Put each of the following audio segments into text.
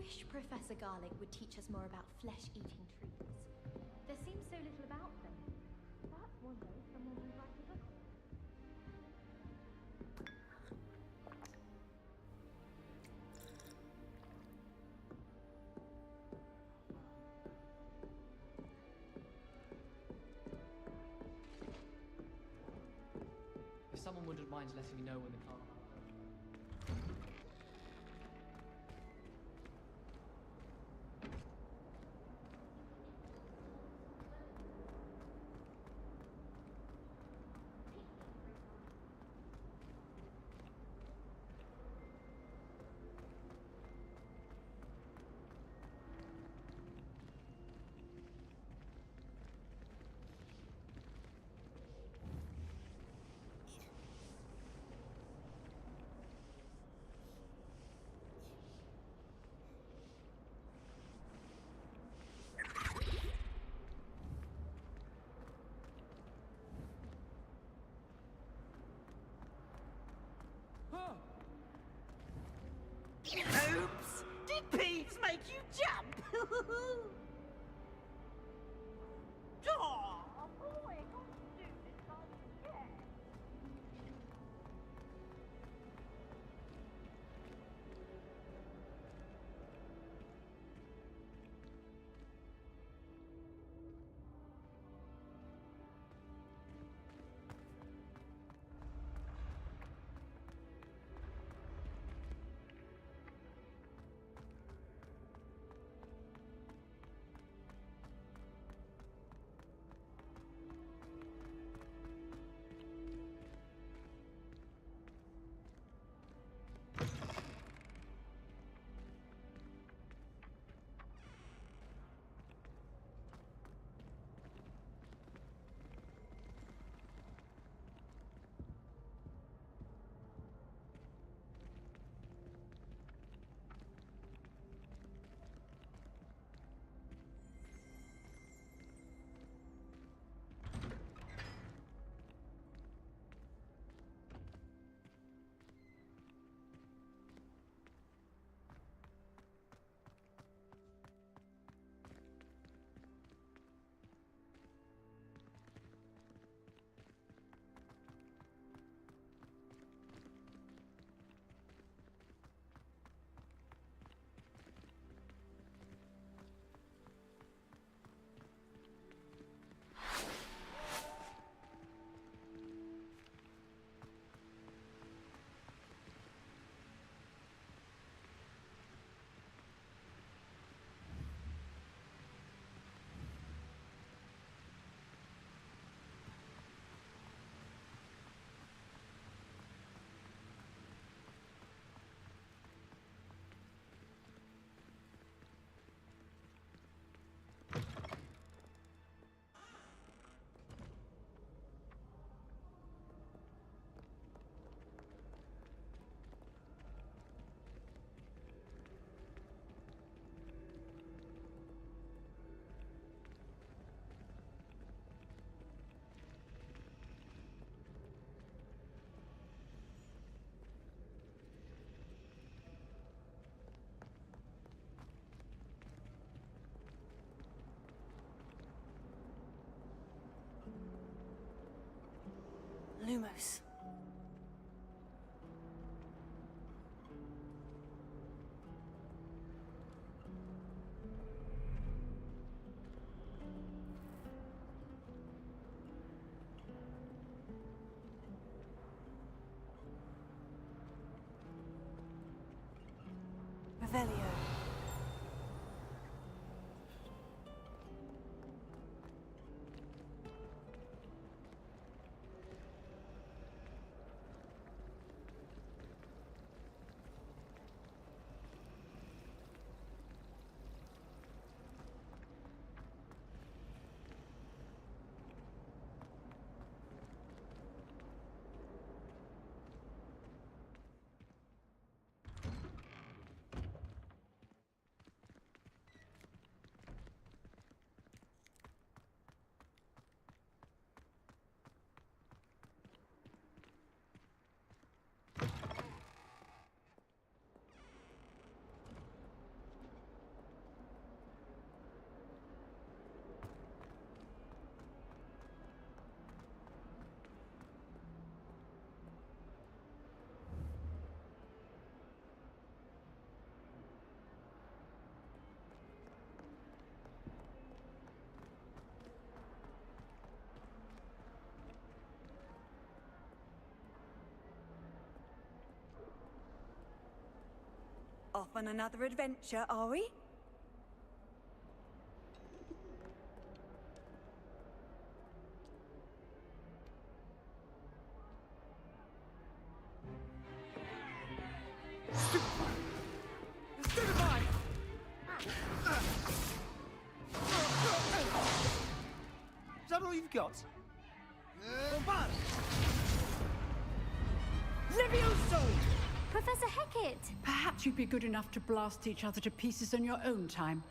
wish Professor Garlic would teach us more about flesh-eating trees. There seems so little about them. Perhaps one day someone will write a book on it. If someone wouldn't mind letting me know when the car... Oops! Did peeves make you jump? Aw, boy, I can't do this again. Lumos. Revelio. on another adventure, are we? Is that all you've got? Levioso! Professor Hecat! Perhaps you'd be good enough to blast each other to pieces in your own time.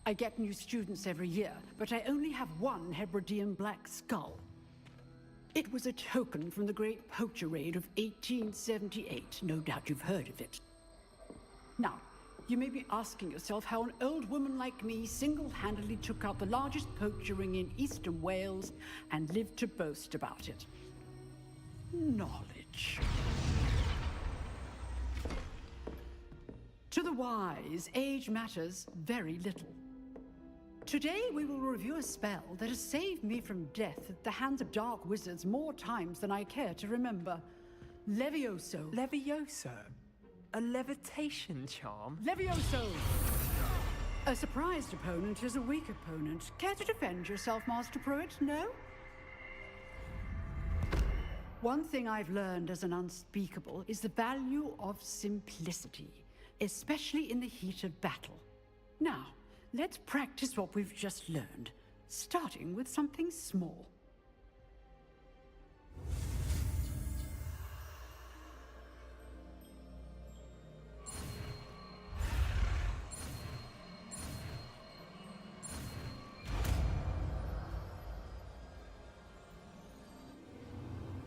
I get new students every year, but I only have one Hebridean black skull. It was a token from the Great Poacher Raid of 1878. No doubt you've heard of it. Now, you may be asking yourself how an old woman like me single-handedly took out the largest poacher ring in eastern Wales and lived to boast about it. Knowledge. To the wise, age matters very little. Today we will review a spell that has saved me from death at the hands of dark wizards more times than I care to remember. Levioso. Levioso? A levitation charm? Levioso! A surprised opponent is a weak opponent. Care to defend yourself, Master Pruitt? No? One thing I've learned as an unspeakable is the value of simplicity, especially in the heat of battle. Now, let's practice what we've just learned, starting with something small.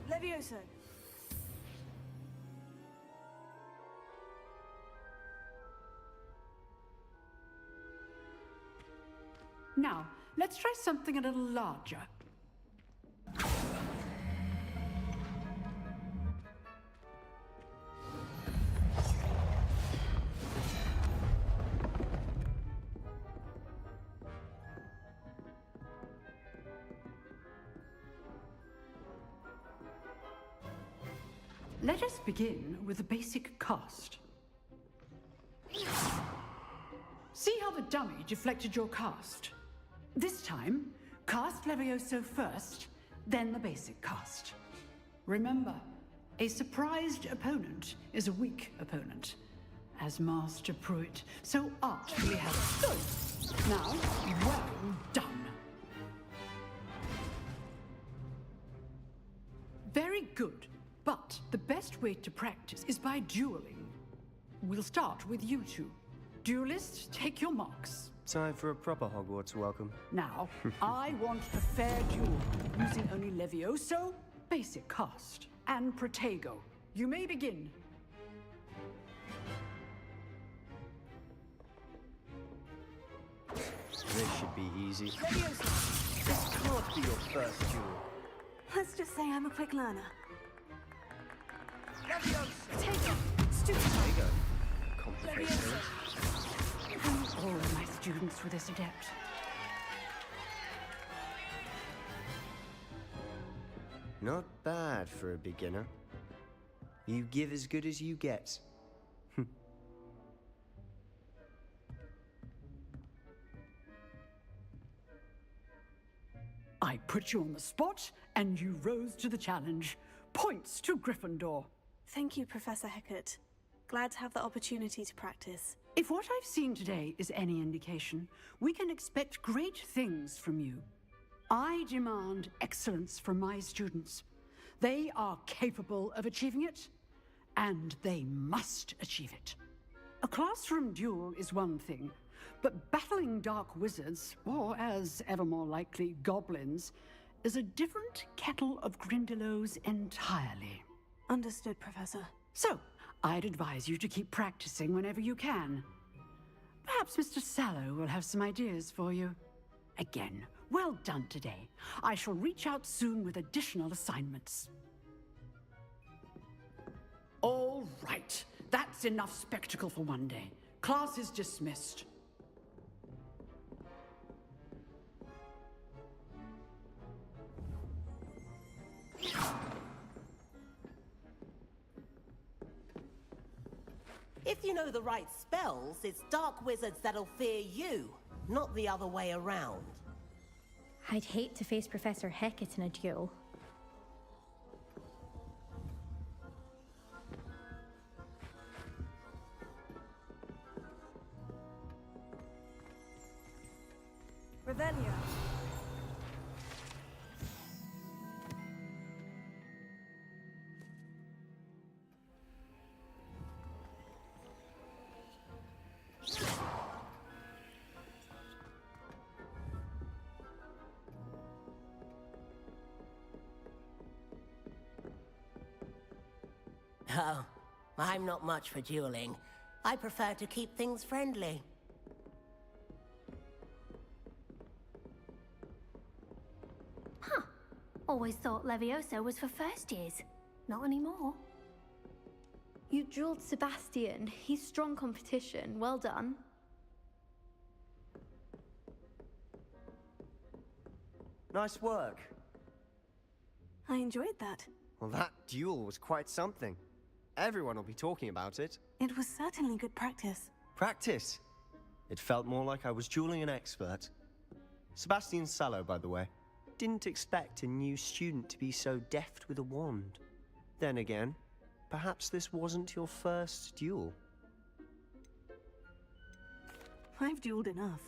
Levioso! Now, let's try something a little larger. Let us begin with the basic cast. See how the dummy deflected your cast? This time, cast Levioso first, then the basic cast. Remember, a surprised opponent is a weak opponent, as Master Pruitt so artfully has stood. Now, well done. Very good, but the best way to practice is by dueling. We'll start with you two. Duelists, take your marks. Time for a proper Hogwarts welcome. Now, I want a fair duel, using only Levioso, basic cast, and Protego. You may begin. This should be easy. Levioso! This can't be your first duel. Let's just say I'm a quick learner. Levioso! Take it! Stupid! There you go. Complicate things. All of my students were this adept. Not bad for a beginner. You give as good as you get. I put you on the spot, and you rose to the challenge. Points to Gryffindor. Thank you, Professor Hecat. Glad to have the opportunity to practice. If what I've seen today is any indication, we can expect great things from you. I demand excellence from my students. They are capable of achieving it, and they must achieve it. A classroom duel is one thing, but battling dark wizards, or as ever more likely, goblins, is a different kettle of Grindylows entirely. Understood, Professor. So, I'd advise you to keep practicing whenever you can. Perhaps Mr. Sallow will have some ideas for you. Again, well done today. I shall reach out soon with additional assignments. All right, that's enough spectacle for one day. Class is dismissed. If you know the right spells, it's dark wizards that'll fear you, not the other way around. I'd hate to face Professor Hecat in a duel. Revelio. Oh, I'm not much for dueling. I prefer to keep things friendly. Always thought Levioso was for first years. Not anymore. You dueled Sebastian. He's strong competition. Well done. Nice work. I enjoyed that. Well, that duel was quite something. Everyone will be talking about it. It was certainly good practice. Practice? It felt more like I was dueling an expert. Sebastian Sallow, by the way. Didn't expect a new student to be so deft with a wand. Then again, perhaps this wasn't your first duel. I've dueled enough.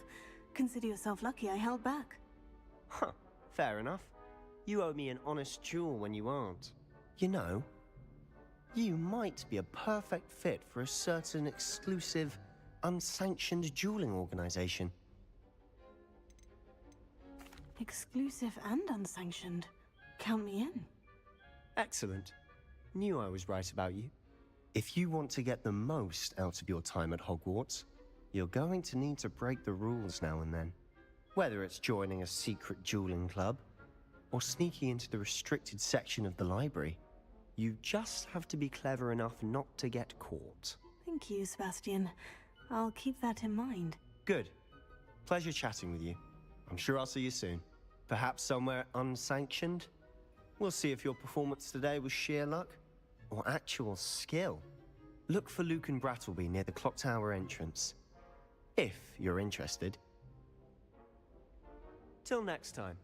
Consider yourself lucky I held back. Huh, fair enough. You owe me an honest duel when you aren't. You know, you might be a perfect fit for a certain exclusive, unsanctioned dueling organization. Exclusive and unsanctioned. Count me in. Excellent. Knew I was right about you. If you want to get the most out of your time at Hogwarts, you're going to need to break the rules now and then. Whether it's joining a secret dueling club, or sneaking into the restricted section of the library, you just have to be clever enough not to get caught. Thank you, Sebastian. I'll keep that in mind. Good. Pleasure chatting with you. I'm sure I'll see you soon. Perhaps somewhere unsanctioned? We'll see if your performance today was sheer luck or actual skill. Look for Luke and Brattleby near the clock tower entrance. If you're interested. Till next time.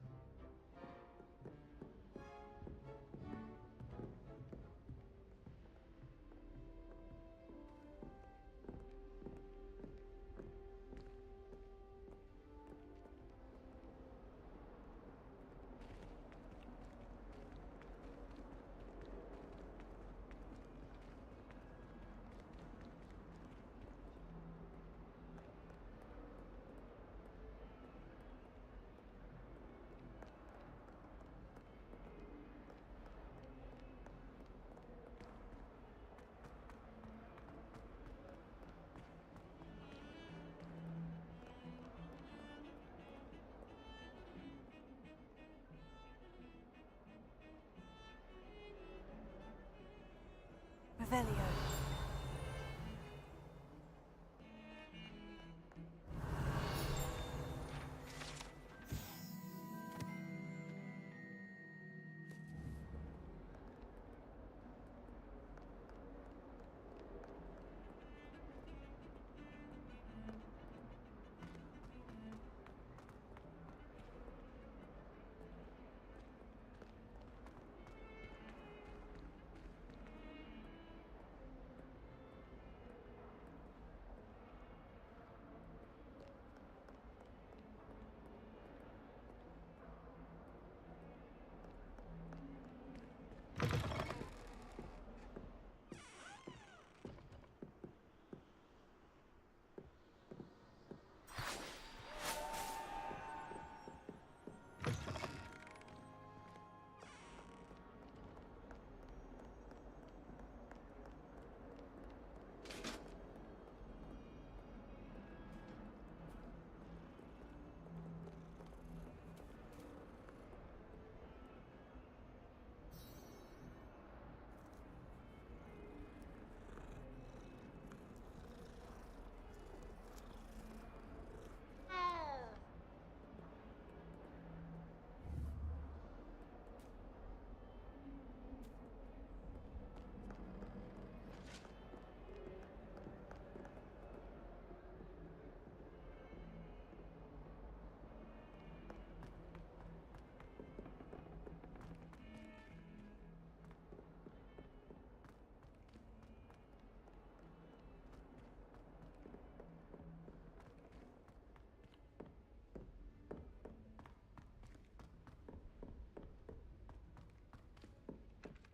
Revelio.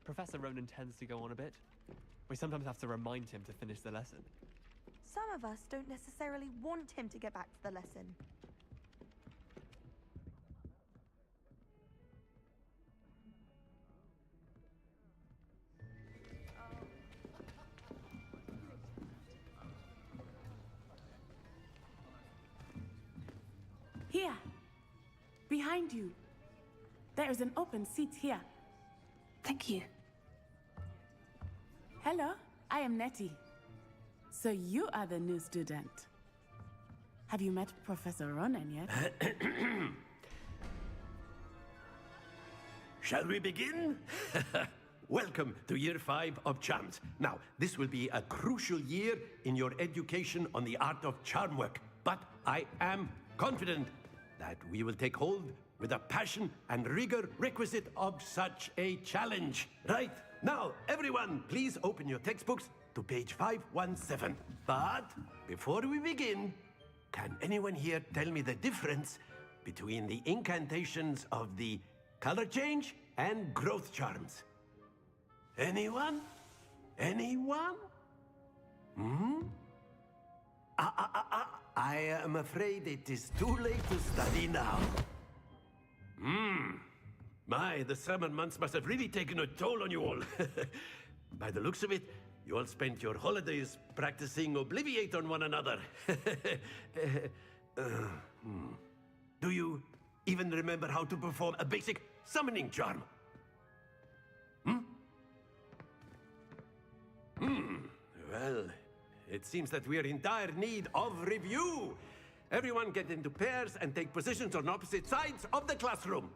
Professor Ronan tends to go on a bit. We sometimes have to remind him to finish the lesson. Some of us don't necessarily want him to get back to the lesson. Here, behind you. There is an open seat here. Thank you. Hello, I am Nettie. So you are the new student. Have you met Professor Ronan yet? Shall we begin? Welcome to Year 5 of Charms. Now, this will be a crucial year in your education on the art of charm work. But I am confident that we will take hold with the passion and rigor requisite of such a challenge. Right, now, everyone, please open your textbooks to page 517. But before we begin, can anyone here tell me the difference between the incantations of the color change and growth charms? Anyone? Anyone? I am afraid it is too late to study now. My, the summer months must have really taken a toll on you all. By the looks of it, you all spent your holidays practicing Obliviate on one another. Do you even remember how to perform a basic summoning charm? Well, it seems that we are in dire need of review. Everyone get into pairs and take positions on opposite sides of the classroom.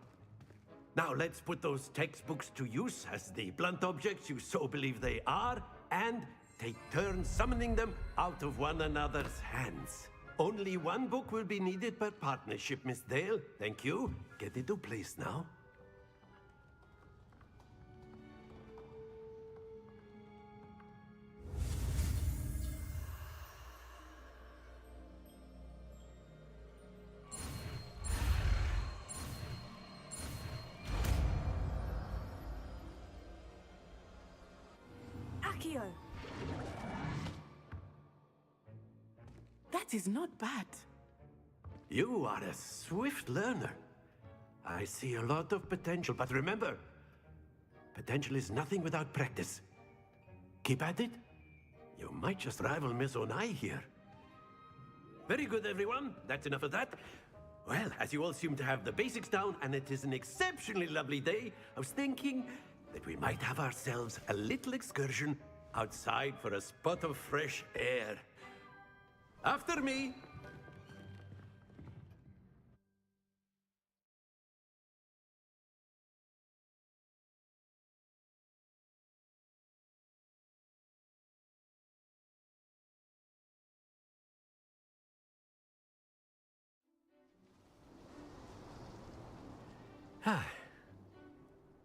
Now let's put those textbooks to use as the blunt objects you so believe they are, and take turns summoning them out of one another's hands. Only one book will be needed per partnership, Miss Dale. Thank you. Get into place now. That is not bad. You are a swift learner. I see a lot of potential, but remember, potential is nothing without practice. Keep at it. You might just rival Miss Onai here. Very good, everyone. That's enough of that. Well, as you all seem to have the basics down, and it is an exceptionally lovely day, I was thinking that we might have ourselves a little excursion outside for a spot of fresh air. After me!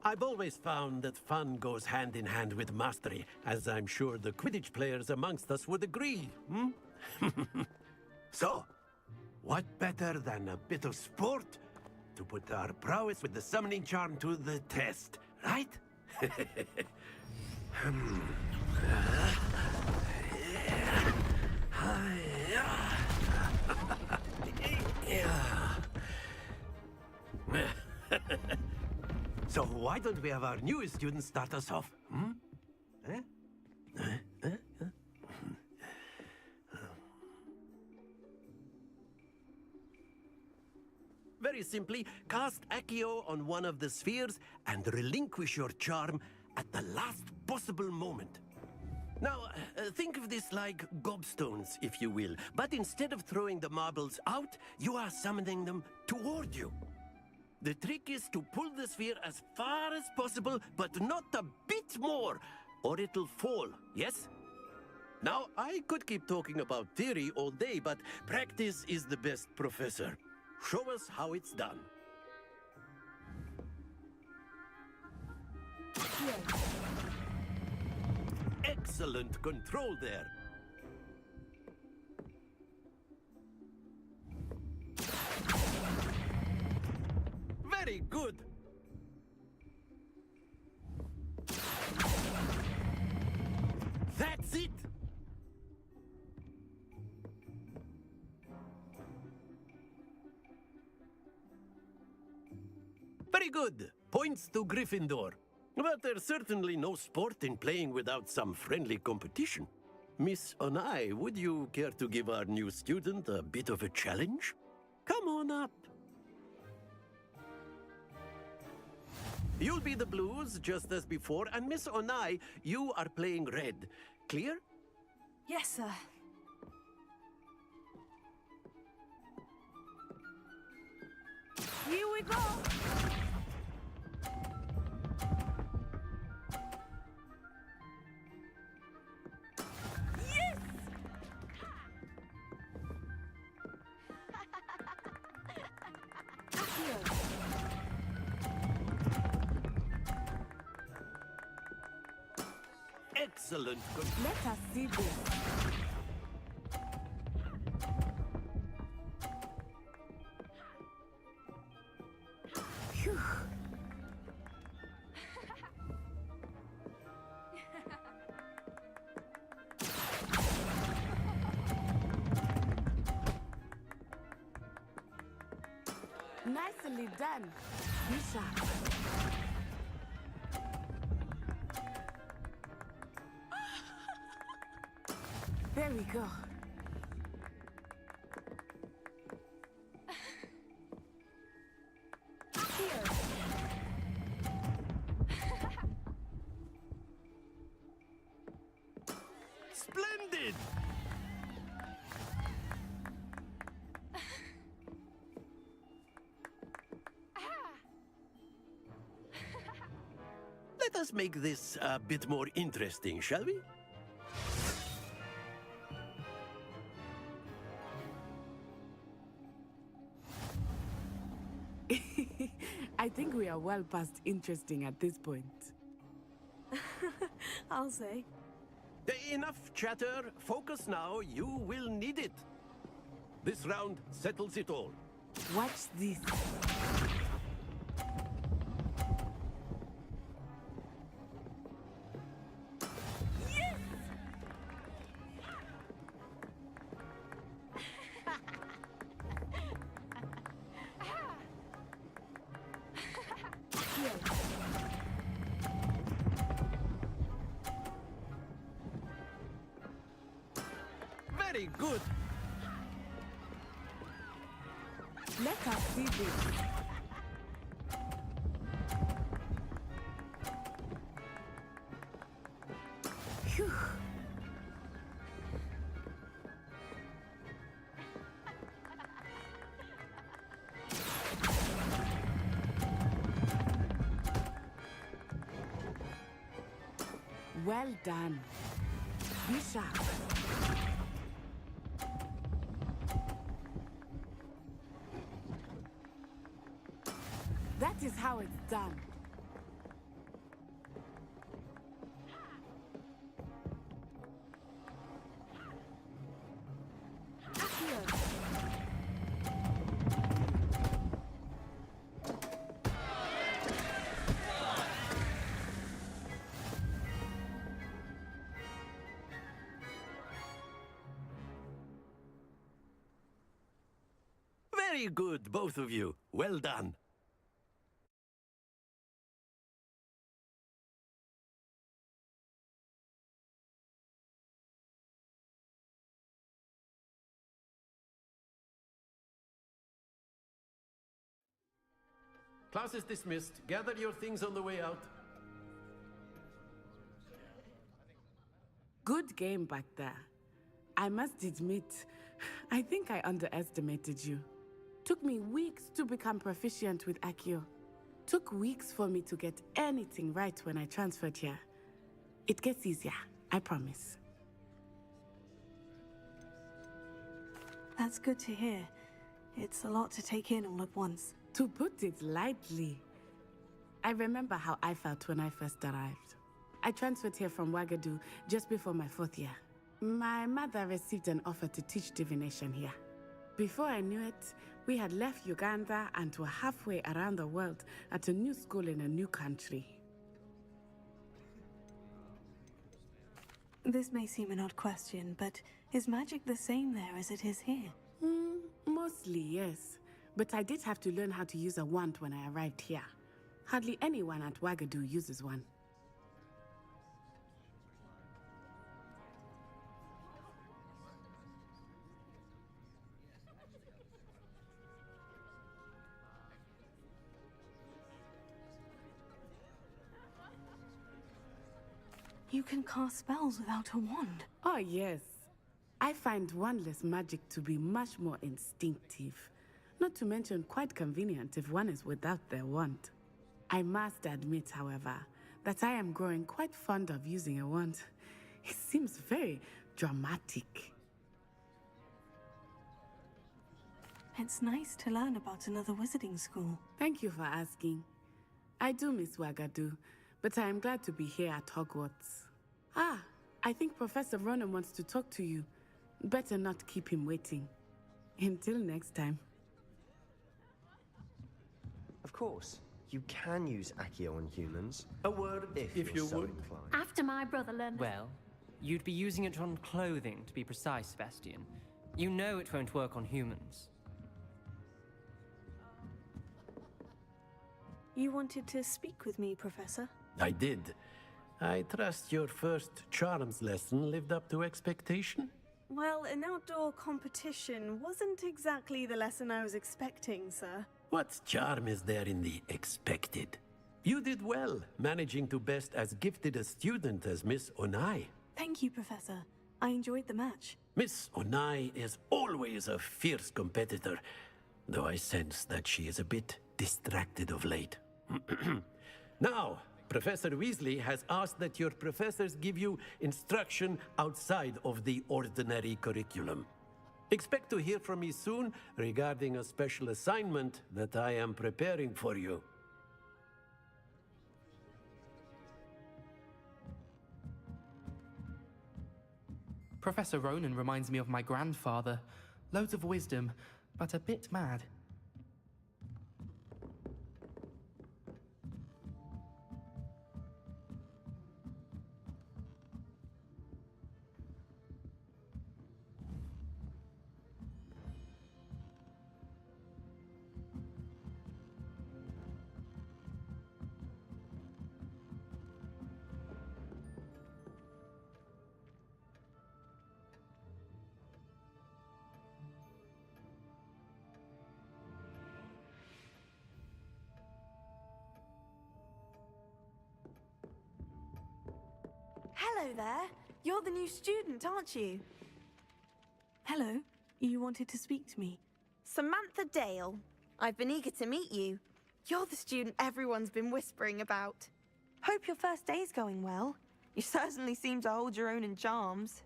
I've always found that fun goes hand in hand with mastery, as I'm sure the Quidditch players amongst us would agree, So, what better than a bit of sport to put our prowess with the summoning charm to the test, right? So why don't we have our newest student start us off? Very simply, cast Accio on one of the spheres and relinquish your charm at the last possible moment. Now, think of this like gobstones, if you will, but instead of throwing the marbles out, you are summoning them toward you. The trick is to pull the sphere as far as possible, but not a bit more, or it'll fall, yes? Now, I could keep talking about theory all day, but practice is the best professor. Show us how it's done. Excellent control there. Very good. Very good. Points to Gryffindor. But there's certainly no sport in playing without some friendly competition. Miss Onai, would you care to give our new student a bit of a challenge? Come on up. You'll be the blues, just as before, and Miss Onai, you are playing red. Clear? Yes, sir. Here we go! Yes! Excellent. Let us see this. Phew. Nicely done. Be sharp. There we go. Splendid! Let us make this a bit more interesting, shall we? I think we are well past interesting at this point. I'll say. Enough chatter. Focus now. You will need it. This round settles it all. Watch this. Very good. Let us see this. Phew. Well done. Be sharp. That is how it's done. Very good, both of you. Well done. Class is dismissed. Gather your things on the way out. Good game back there. I must admit, I think I underestimated you. Took me weeks to become proficient with Accio. Took weeks for me to get anything right when I transferred here. It gets easier, I promise. That's good to hear. It's a lot to take in all at once. To put it lightly, I remember how I felt when I first arrived. I transferred here from Ouagadougou just before my 4th year. My mother received an offer to teach divination here. Before I knew it, we had left Uganda and were halfway around the world at a new school in a new country. This may seem an odd question, but is magic the same there as it is here? Mostly, yes. But I did have to learn how to use a wand when I arrived here. Hardly anyone at Wagadu uses one. You can cast spells without a wand. Oh, yes. I find wandless magic to be much more instinctive. Not to mention quite convenient if one is without their wand. I must admit, however, that I am growing quite fond of using a wand. It seems very dramatic. It's nice to learn about another wizarding school. Thank you for asking. I do miss Wagadu, but I am glad to be here at Hogwarts. Ah, I think Professor Ronan wants to talk to you. Better not keep him waiting. Until next time. Of course, you can use Accio on humans. A word if you're so inclined. After my brother learned Well, you'd be using it on clothing, to be precise, Sebastian. You know it won't work on humans. You wanted to speak with me, Professor? I did. I trust your first charms lesson lived up to expectation? Well, an outdoor competition wasn't exactly the lesson I was expecting, sir. What charm is there in the expected? You did well, managing to best as gifted a student as Miss Onai. Thank you, Professor. I enjoyed the match. Miss Onai is always a fierce competitor, though I sense that she is a bit distracted of late. Now, Professor Weasley has asked that your professors give you instruction outside of the ordinary curriculum. Expect to hear from me soon regarding a special assignment that I am preparing for you. Professor Ronan reminds me of my grandfather. Loads of wisdom, but a bit mad. Hello there. You're the new student, aren't you? Hello. You wanted to speak to me? Samantha Dale. I've been eager to meet you. You're the student everyone's been whispering about. Hope your first day's going well. You certainly seem to hold your own in charms.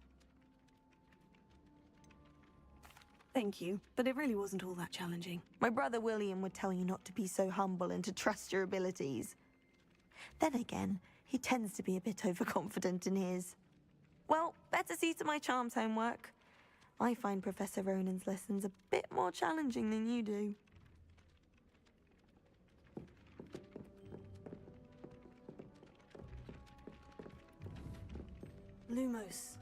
Thank you, but it really wasn't all that challenging. My brother William would tell you not to be so humble and to trust your abilities. Then again, he tends to be a bit overconfident in his. Well, better see to my charms homework. I find Professor Ronan's lessons a bit more challenging than you do. Lumos.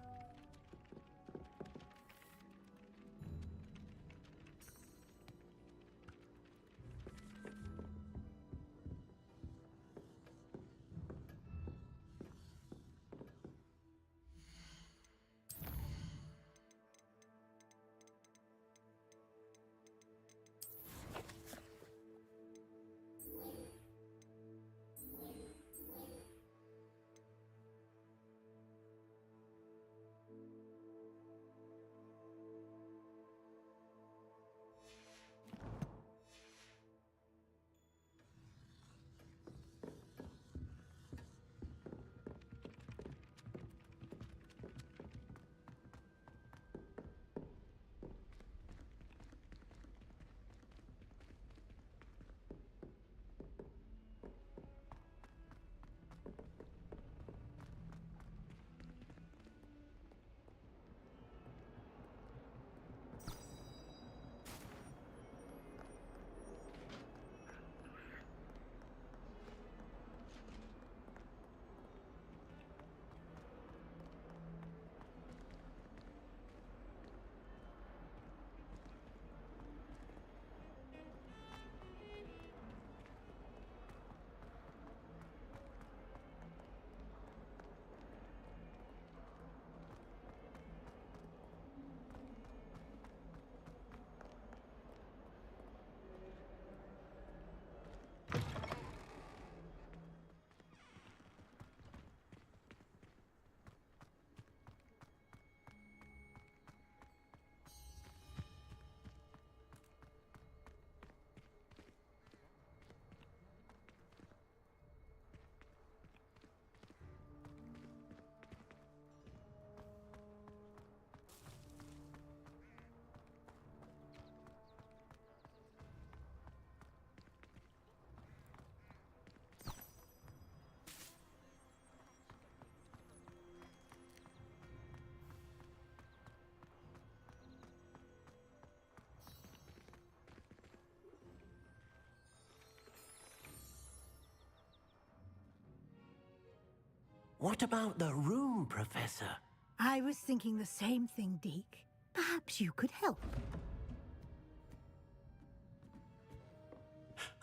What about the room, Professor? I was thinking the same thing, Deke. Perhaps you could help.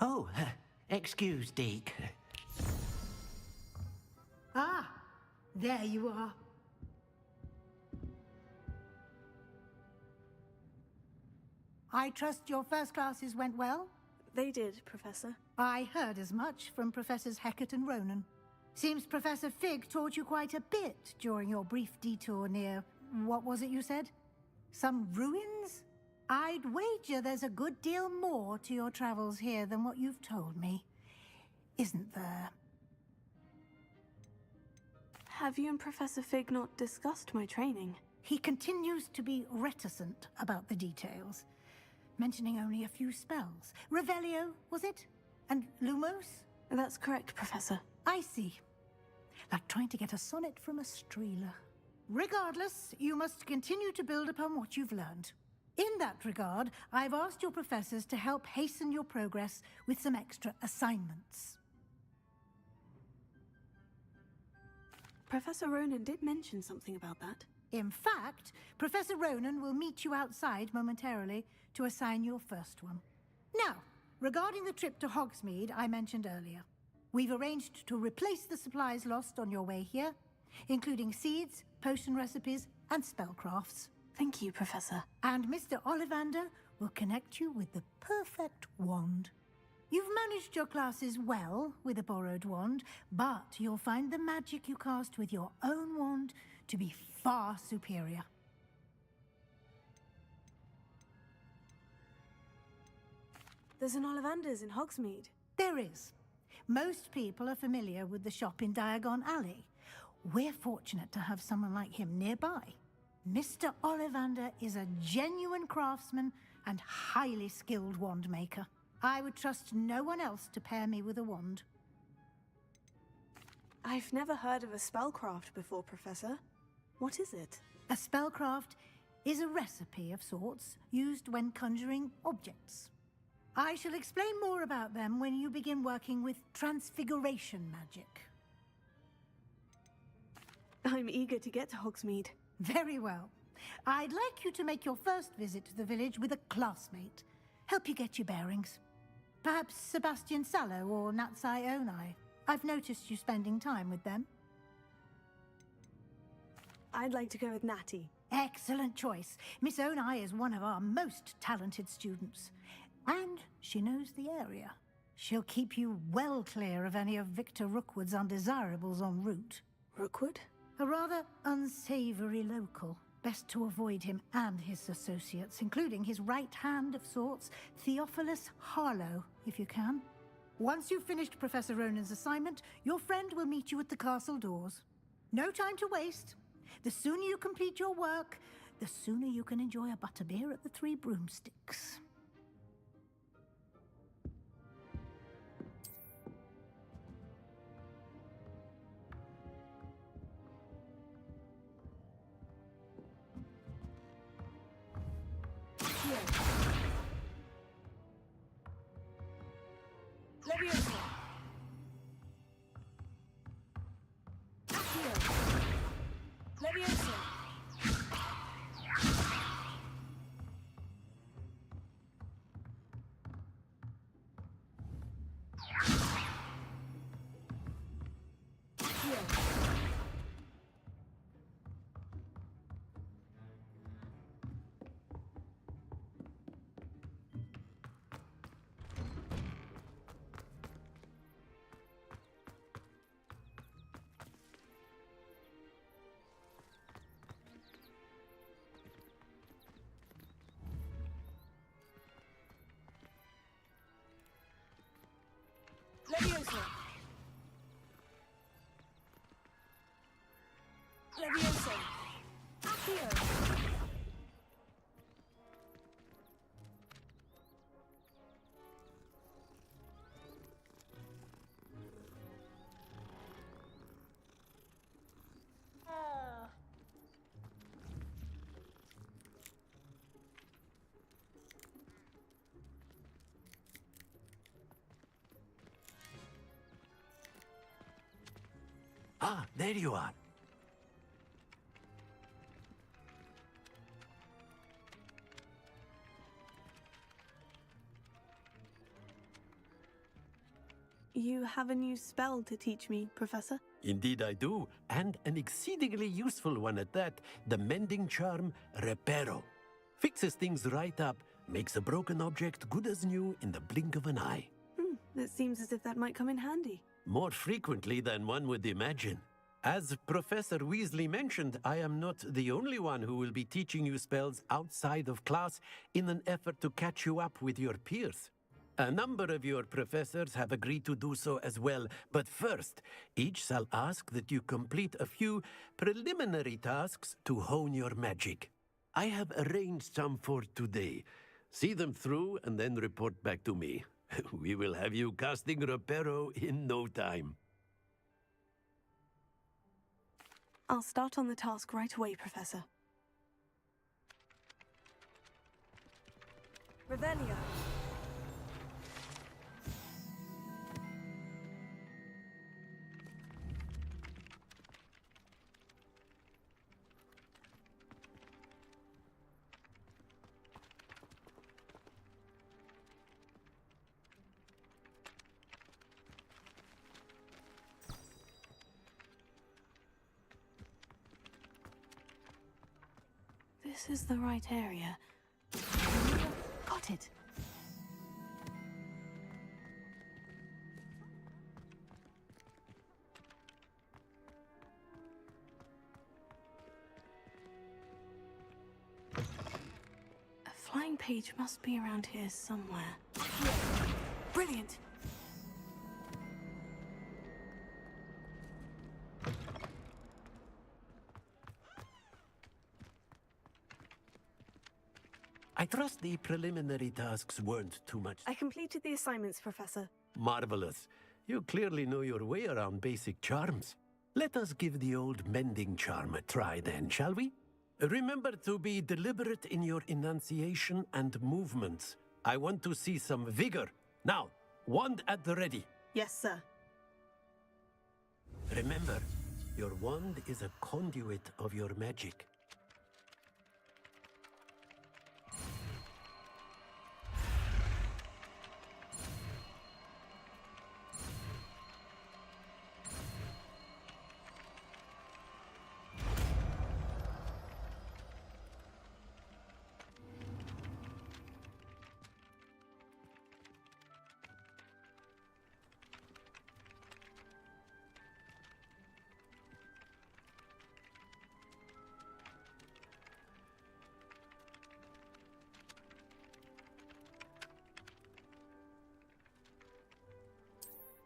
Oh, excuse, Deke. Ah, there you are. I trust your first classes went well? They did, Professor. I heard as much from Professors Hecat and Ronan. Seems Professor Fig taught you quite a bit during your brief detour near... what was it you said? Some ruins? I'd wager there's a good deal more to your travels here than what you've told me. Isn't there? Have you and Professor Fig not discussed my training? He continues to be reticent about the details, mentioning only a few spells. Revelio, was it? And Lumos? That's correct, Professor. I see. Like trying to get a sonnet from a streeler. Regardless, you must continue to build upon what you've learned. In that regard, I've asked your professors to help hasten your progress with some extra assignments. Professor Ronan did mention something about that. In fact, Professor Ronan will meet you outside momentarily to assign your first one. Now, regarding the trip to Hogsmeade I mentioned earlier, we've arranged to replace the supplies lost on your way here, including seeds, potion recipes, and spellcrafts. Thank you, Professor. And Mr. Ollivander will connect you with the perfect wand. You've managed your classes well with a borrowed wand, but you'll find the magic you cast with your own wand to be far superior. There's an Ollivander's in Hogsmeade. There is. Most people are familiar with the shop in Diagon Alley. We're fortunate to have someone like him nearby. Mr. Ollivander is a genuine craftsman and highly skilled wand maker. I would trust no one else to pair me with a wand. I've never heard of a spellcraft before, Professor. What is it? A spellcraft is a recipe of sorts used when conjuring objects. I shall explain more about them when you begin working with transfiguration magic. I'm eager to get to Hogsmeade. Very well. I'd like you to make your first visit to the village with a classmate. Help you get your bearings. Perhaps Sebastian Sallow or Natsai Onai. I've noticed you spending time with them. I'd like to go with Natty. Excellent choice. Miss Onai is one of our most talented students. And she knows the area. She'll keep you well clear of any of Victor Rookwood's undesirables en route. Rookwood? A rather unsavory local. Best to avoid him and his associates, including his right hand of sorts, Theophilus Harlow, if you can. Once you've finished Professor Ronan's assignment, your friend will meet you at the castle doors. No time to waste. The sooner you complete your work, the sooner you can enjoy a butterbeer at the Three Broomsticks. Leviosa. Leviosa. Leviosa. Leviosa. Accio. Ah, there you are. You have a new spell to teach me, Professor? Indeed I do, and an exceedingly useful one at that, the mending charm Reparo. Fixes things right up, makes a broken object good as new in the blink of an eye. It seems as if that might come in handy. More frequently than one would imagine. As Professor Weasley mentioned, I am not the only one who will be teaching you spells outside of class in an effort to catch you up with your peers. A number of your professors have agreed to do so as well, but first, each shall ask that you complete a few preliminary tasks to hone your magic. I have arranged some for today. See them through and then report back to me. We will have you casting Reparo in no time. I'll start on the task right away, Professor. Revelio. This is the right area. Got it. A flying page must be around here somewhere. Brilliant! I trust the preliminary tasks weren't too much. I completed the assignments, Professor. Marvelous. You clearly know your way around basic charms. Let us give the old mending charm a try then, shall we? Remember to be deliberate in your enunciation and movements. I want to see some vigor. Now, wand at the ready. Yes, sir. Remember, your wand is a conduit of your magic.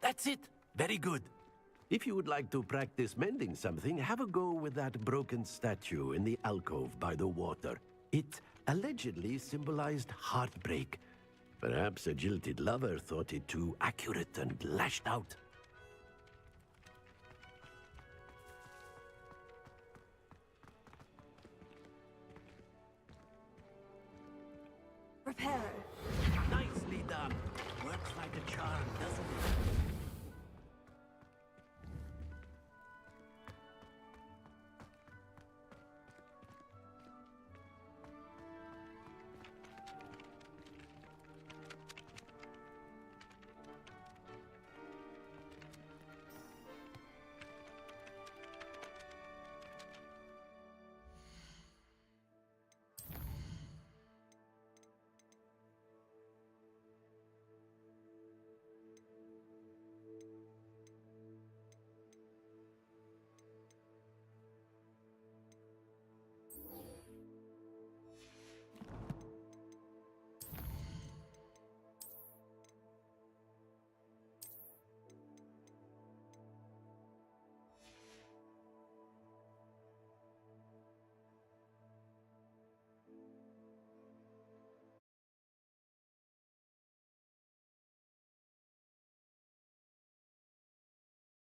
That's it. Very good. If you would like to practice mending something, have a go with that broken statue in the alcove by the water. It allegedly symbolized heartbreak. Perhaps a jilted lover thought it too accurate and lashed out. Reparo.